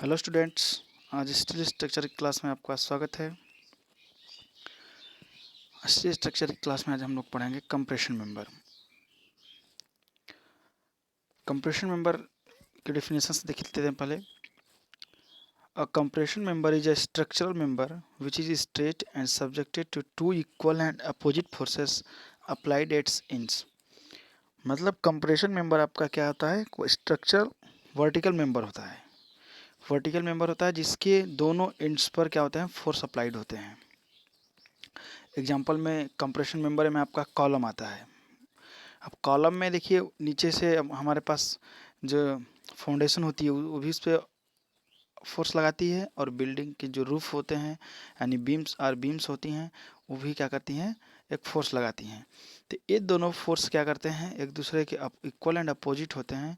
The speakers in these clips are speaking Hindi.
हेलो स्टूडेंट्स, आज स्टील स्ट्रक्चर की क्लास में आपका स्वागत है। स्टील स्ट्रक्चर की क्लास में आज हम लोग पढ़ेंगे कंप्रेशन मेंबर। कंप्रेशन मेंबर की डेफिनेशन से देख लेते हैं पहले। A compression member is a structural member which is straight and subjected to two equal and opposite forces applied at inch. मतलब कंप्रेशन मेंबर आपका क्या होता है, स्ट्रक्चरल वर्टिकल मेंबर होता है। वर्टिकल मेंबर होता है जिसके दोनों एंड्स पर क्या होते हैं, फोर्स अप्लाइड होते हैं। एग्जाम्पल में कंप्रेशन मेंबर में आपका कॉलम आता है। अब कॉलम में देखिए नीचे से हमारे पास जो फाउंडेशन होती है वो भी उस पर फोर्स लगाती है, और बिल्डिंग के जो रूफ होते हैं यानी बीम्स होती हैं वो भी क्या करती हैं, एक फोर्स लगाती हैं। तो ये दोनों फोर्स क्या करते हैं, एक दूसरे के इक्वल एंड अपोजिट होते हैं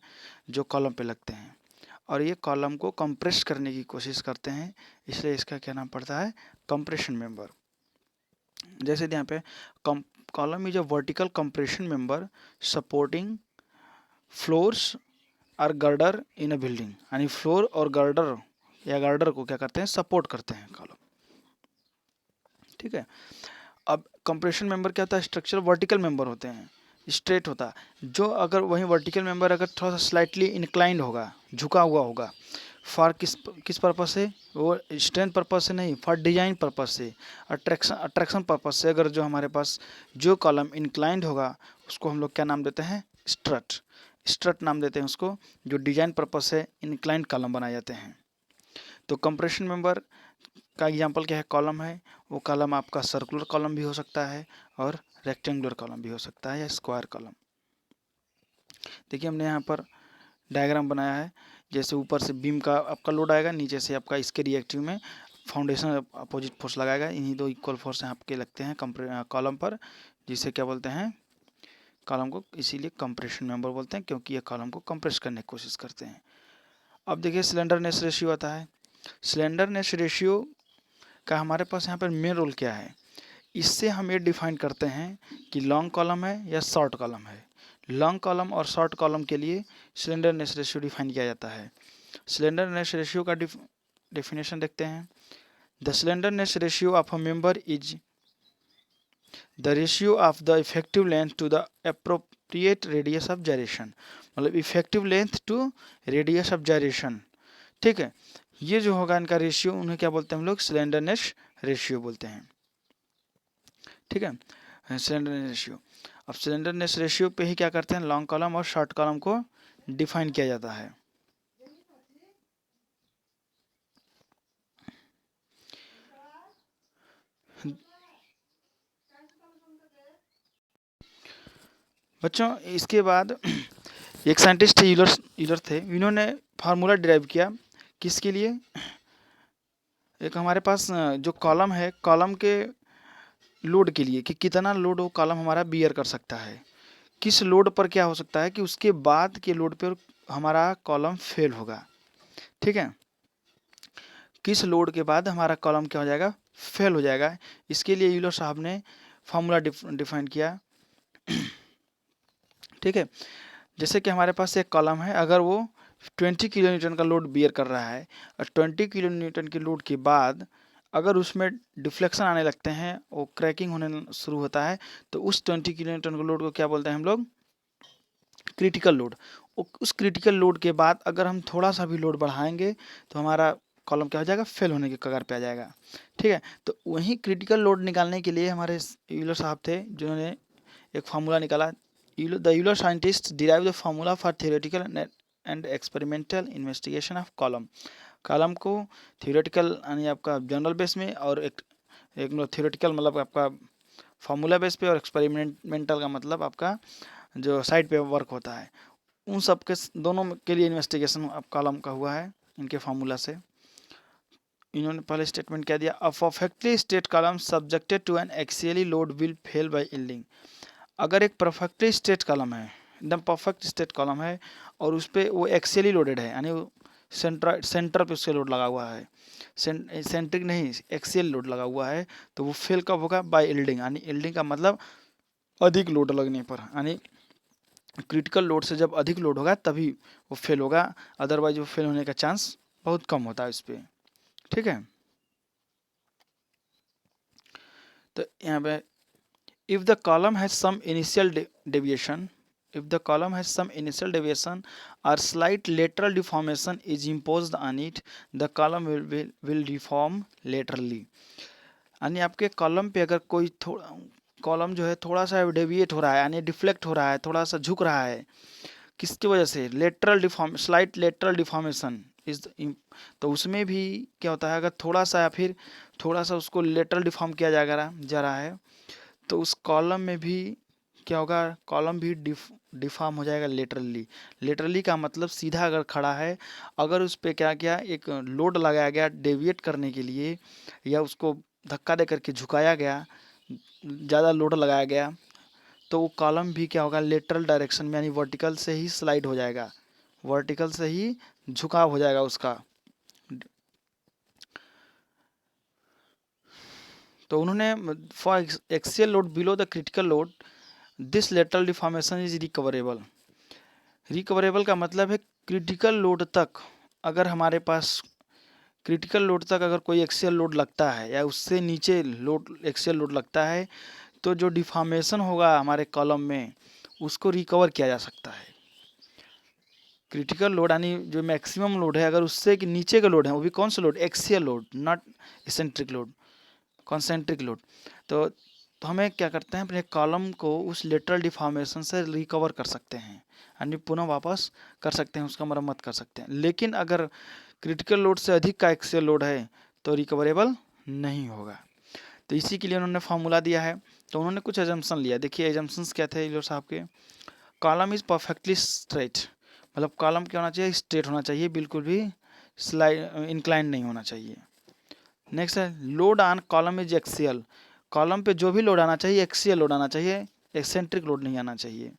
जो कॉलम पे लगते हैं, और ये कॉलम को कंप्रेस करने की कोशिश करते हैं, इसलिए इसका क्या नाम पड़ता है, कंप्रेशन मेंबर। जैसे यहाँ पे column is a vertical compression member supporting floors और गर्डर इन अ बिल्डिंग, यानी फ्लोर और गर्डर या गर्डर को क्या करते हैं, सपोर्ट करते हैं कॉलम। ठीक है। अब कंप्रेशन मेंबर क्या होता है, स्ट्रक्चर वर्टिकल मेंबर होते हैं, स्ट्रेट होता है। जो अगर वही वर्टिकल मेंबर अगर थोड़ा सा स्लाइटली इंक्लाइंड होगा, झुका हुआ होगा, फॉर किस पर्पज से, वो स्ट्रेंथ पर्पज से नहीं, फॉर डिजाइन पर्पज से, अट्रैक्शन पर्पज से। अगर जो हमारे पास जो कॉलम इंक्लाइंड होगा उसको हम लोग क्या नाम देते हैं, स्ट्रट नाम देते हैं उसको, जो डिजाइन पर्पज से इंक्लाइंड कॉलम बनाए जाते हैं। तो कंप्रेशन मेंबर का एग्जांपल क्या है, कॉलम है। वो कॉलम आपका सर्कुलर कॉलम भी हो सकता है और रेक्टेंगुलर कॉलम भी हो सकता है या स्क्वायर कॉलम। देखिए हमने यहाँ पर डायग्राम बनाया है। जैसे ऊपर से बीम का आपका लोड आएगा, नीचे से आपका इसके रिएक्टिव में फाउंडेशन अपोजिट फोर्स लगाएगा। इन्हीं दो इक्वल फोर्स आपके लगते हैं कॉलम पर, जिसे क्या बोलते हैं, कॉलम को इसीलिए कंप्रेशन मेंबर बोलते हैं, क्योंकि ये कॉलम को कंप्रेस करने की कोशिश करते हैं। अब देखिए स्लेंडरनेस रेशियो आता है। स्लेंडरनेस रेशियो का हमारे पास यहाँ पर मेन रोल क्या है, इससे हम ये डिफाइन करते हैं कि लॉन्ग कॉलम है या शॉर्ट कॉलम है। लॉन्ग कॉलम और शॉर्ट कॉलम के लिए स्लेंडरनेस रेशियो डिफाइन किया जाता है। स्लेंडरनेस रेशियो का डेफिनेशन देखते हैं। The slenderness ratio of a member is the ratio of the effective length to the appropriate radius of gyration. मतलब effective length to radius of gyration. ठीक है, ये जो होगा इनका रेशियो, उन्हें क्या बोलते हैं हम लोग, स्लेंडरनेस रेशियो बोलते हैं। ठीक है, स्लेंडरनेस रेशियो। अब स्लेंडरनेस रेशियो पे ही क्या करते हैं, लॉन्ग कॉलम और शॉर्ट कॉलम को डिफाइन किया जाता है। बच्चों इसके बाद एक साइंटिस्ट थे, यूलर थे। इन्होंने फार्मूला डिराइव किया किसके लिए, एक हमारे पास जो कॉलम है, कॉलम के लोड के लिए, कि कितना लोड वो कॉलम हमारा बियर कर सकता है। किस लोड पर क्या हो सकता है कि उसके बाद के लोड पर हमारा कॉलम फेल होगा। ठीक है, किस लोड के बाद हमारा कॉलम क्या हो जाएगा, फेल हो जाएगा। इसके लिए यूलर साहब ने फार्मूला डिफाइन किया। ठीक है, जैसे कि हमारे पास एक कॉलम है, अगर वो 20 किलो न्यूटन का लोड बियर कर रहा है, और 20 किलो न्यूटन के लोड के बाद अगर उसमें डिफ्लेक्शन आने लगते हैं, वो क्रैकिंग होने शुरू होता है, तो उस 20 किलो न्यूटन के लोड को क्या बोलते हैं हम लोग, क्रिटिकल लोड। उस क्रिटिकल लोड के बाद अगर हम थोड़ा सा भी लोड बढ़ाएंगे तो हमारा कॉलम क्या हो जाएगा, फेल होने के कगार पे आ जाएगा। ठीक है, तो वही क्रिटिकल लोड निकालने के लिए हमारे यूलर साहब थे, जिन्होंने एक फार्मूला निकाला। The Euler scientist derive the formula for theoretical and experimental investigation of column. Column को थियोरेटिकल यानी आपका जनरल बेस में, और एक मतलब थियोरेटिकल मतलब आपका फार्मूला बेस पे, और एक्सपेरिमेंटल का मतलब आपका जो साइड पे वर्क होता है। उन सब के दोनों के लिए इन्वेस्टिगेशन अब कॉलम का हुआ है इनके फार्मूला से। इन्होंने पहले स्टेटमेंट क्या दिया, a perfectly state column subjected to an axially load will fail by yielding. अगर एक परफेक्टली स्टेट कॉलम है, एकदम परफेक्ट स्टेट कॉलम है, और उस पर वो एक्सियली लोडेड है, यानी सेंटर पे उससे लोड लगा हुआ है, सेंट्रिक नहीं एक्सियल लोड लगा हुआ है, तो वो फेल कब होगा, बाय यील्डिंग। यानी यील्डिंग का मतलब अधिक लोड लगने पर, यानी क्रिटिकल लोड से जब अधिक लोड होगा तभी वो फेल होगा, अदरवाइज वो फेल होने का चांस बहुत कम होता है इस पे, ठीक है। तो यहाँ पे if the column has some initial deviation, if the column has some initial deviation or slight lateral deformation is imposed on it, the column will deform laterally। यानी आपके कॉलम पे अगर कोई कॉलम जो है थोड़ा सा डेविएट हो रहा है, यानी डिफ्लेक्ट हो रहा है, थोड़ा सा झुक रहा है, किसकी वजह से? Lateral deform, slight lateral deformation is, तो उसमें भी क्या होता है, अगर थोड़ा सा या फिर थोड़ा सा उसको लेटरल डिफॉर्म किया जा रहा है, तो उस कॉलम में भी क्या होगा, कॉलम भी डिफॉर्म हो जाएगा लेटरली। लेटरली का मतलब सीधा अगर खड़ा है, अगर उस पर क्या क्या एक लोड लगाया गया डेविएट करने के लिए, या उसको धक्का दे करके झुकाया गया, ज़्यादा लोड लगाया गया, तो वो कॉलम भी क्या होगा, लेटरल डायरेक्शन में यानी वर्टिकल से ही स्लाइड हो जाएगा, वर्टिकल से ही झुकाव हो जाएगा उसका। तो उन्होंने for axial load below the critical load this lateral deformation is recoverable. Recoverable का मतलब है क्रिटिकल लोड तक, अगर हमारे पास क्रिटिकल लोड तक अगर कोई एक्सियल लोड लगता है या उससे नीचे लोड एक्सियल लोड लगता है, तो जो डिफॉर्मेशन होगा हमारे कॉलम में उसको रिकवर किया जा सकता है। क्रिटिकल लोड यानी जो मैक्सिमम लोड है, अगर उससे कि नीचे का लोड है, वो भी कौन सा load? Axial load, not eccentric load, concentric load. तो हमें क्या करते हैं, अपने कॉलम को उस लेटरल डिफॉर्मेशन से रिकवर कर सकते हैं, यानी पुनः वापस कर सकते हैं, उसका मरम्मत कर सकते हैं। लेकिन अगर क्रिटिकल लोड से अधिक का एक्सियल लोड है तो रिकवरेबल नहीं होगा। तो इसी के लिए उन्होंने फार्मूला दिया है। तो उन्होंने कुछ एजम्पशन लिया। देखिए एजम्पशंस क्या थे ईलोर साहब के? कॉलम इज परफेक्टली स्ट्रेट, मतलब कॉलम क्या होना चाहिए? स्ट्रेट होना चाहिए, बिल्कुल भी स्लाइड इंक्लाइन नहीं होना चाहिए। नेक्स्ट है load on column is axial, column पे जो भी लोड आना चाहिए एक्सियल लोड आना चाहिए, एक्सेंट्रिक लोड नहीं आना चाहिए।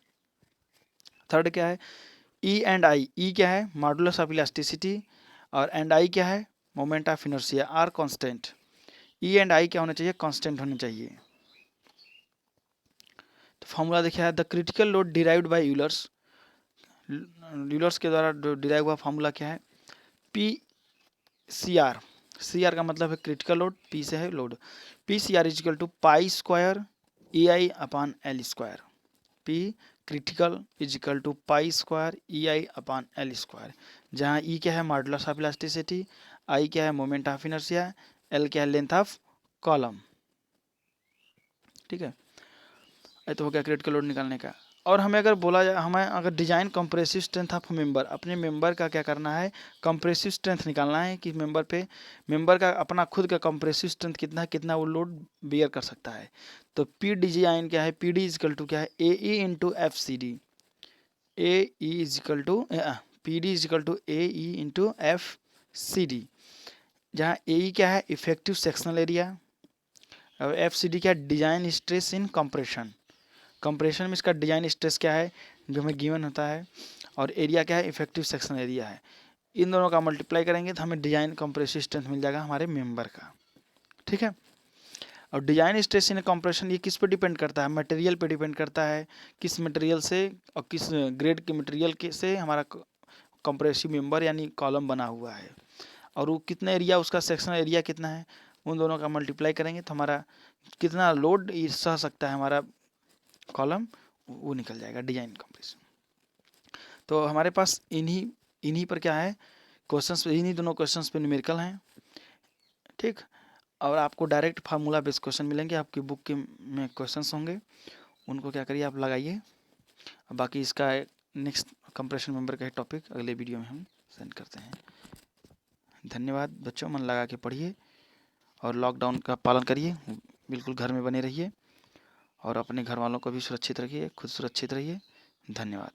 थर्ड क्या है? ई एंड आई, ई क्या है? मॉडुलस ऑफ इलास्टिसिटी, और एंड आई क्या है? Moment of inertia are constant. E and I क्या होना चाहिए? कांस्टेंट होने चाहिए। तो फॉर्मूला देखिए, the critical load derived by Euler's, Euler's के द्वारा डिराइव हुआ फॉर्मूला क्या है? P C R, C R का मतलब है क्रिटिकल लोड, पी से है load, P C R equal to pi square E I upon L square. P critical equal to pi square E I upon L square, जहाँ ई क्या है? मॉडुलस ऑफ इलास्टिसिटी, आई क्या है? मोमेंट ऑफ इनर्शिया, एल क्या है? Length of column. ठीक है, ये तो हो गया क्रिटिकल लोड निकालने का। और हमें अगर बोला जाए, हमें अगर design compressive strength of member, अपने मेंबर का क्या करना है? कंप्रेसिव स्ट्रेंथ निकालना है कि मेंबर का अपना खुद का कंप्रेसिव स्ट्रेंथ कितना है, कितना वो लोड बियर कर सकता है। तो पी डिजाइन क्या है? पी डी इजिकल टू क्या है? A E into F C D, A E equal to P D equal to A E into F C D, जहाँ ए ई क्या है? इफेक्टिव सेक्शनल एरिया, और एफ सी डी क्या है? Design stress in compression. Compression में इसका डिजाइन स्ट्रेस क्या है जो हमें गिवन होता है, और एरिया क्या है? इफेक्टिव सेक्शन एरिया है। इन दोनों का मल्टीप्लाई करेंगे तो हमें डिजाइन कंप्रेसिव स्ट्रेंथ मिल जाएगा हमारे मेंबर का। ठीक है, और डिजाइन स्ट्रेस इन कंप्रेशन ये किस पे डिपेंड करता है? मटेरियल पे डिपेंड करता है, किस मटेरियल से और किस ग्रेड के मटेरियल के से हमारा कंप्रेसिव मेंबर यानी कॉलम बना हुआ है, और वो कितना एरिया, उसका सेक्शनल एरिया कितना है, उन दोनों का मल्टीप्लाई करेंगे तो हमारा कितना लोड सह सकता है हमारा कॉलम, वो निकल जाएगा डिजाइन कंप्रेशन। तो हमारे पास इन्हीं पर क्या है क्वेश्चंस, इन्हीं दोनों क्वेश्चंस पे न्यूमेरिकल हैं। ठीक, और आपको डायरेक्ट फार्मूला बेस्ड क्वेश्चन मिलेंगे, आपकी बुक के में क्वेश्चंस होंगे, उनको क्या करिए आप लगाइए। बाकी इसका नेक्स्ट कंप्रेशन मेंबर का ही टॉपिक अगले वीडियो में हम सेंड करते हैं। धन्यवाद बच्चों, मन लगा के पढ़िए और लॉकडाउन का पालन करिए, बिल्कुल घर में बने रहिए, और अपने घर वालों को भी सुरक्षित रखिए, खुद सुरक्षित रहिए। धन्यवाद।